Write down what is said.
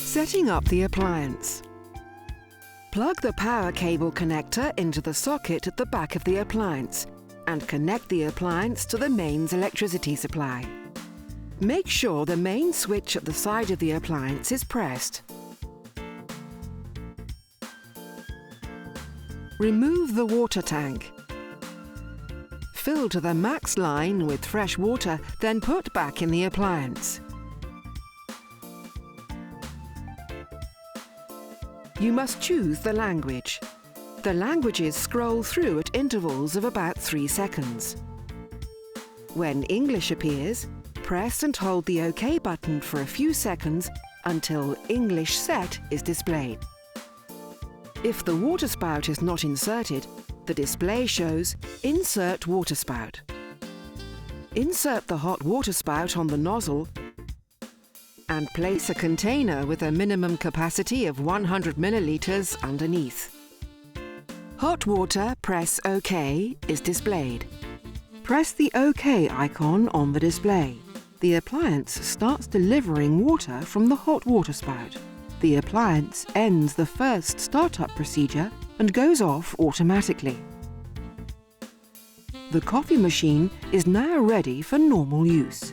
Setting up the appliance. Plug the power cable connector into the socket at the back of the appliance and connect the appliance to the mains electricity supply. Make sure the main switch at the side of the appliance is pressed. Remove the water tank. Fill to the max line with fresh water, then put back in the appliance. You must choose the language. The languages scroll through at intervals of about 3 seconds. When English appears, press and hold the OK button for a few seconds until English Set is displayed. If the water spout is not inserted, the display shows Insert Water Spout. Insert the hot water spout on the nozzle and place a container with a minimum capacity of 100 millilitres underneath. Hot water, press OK is displayed. Press the OK icon on the display. The appliance starts delivering water from the hot water spout. The appliance ends the first startup procedure and goes off automatically. The coffee machine is now ready for normal use.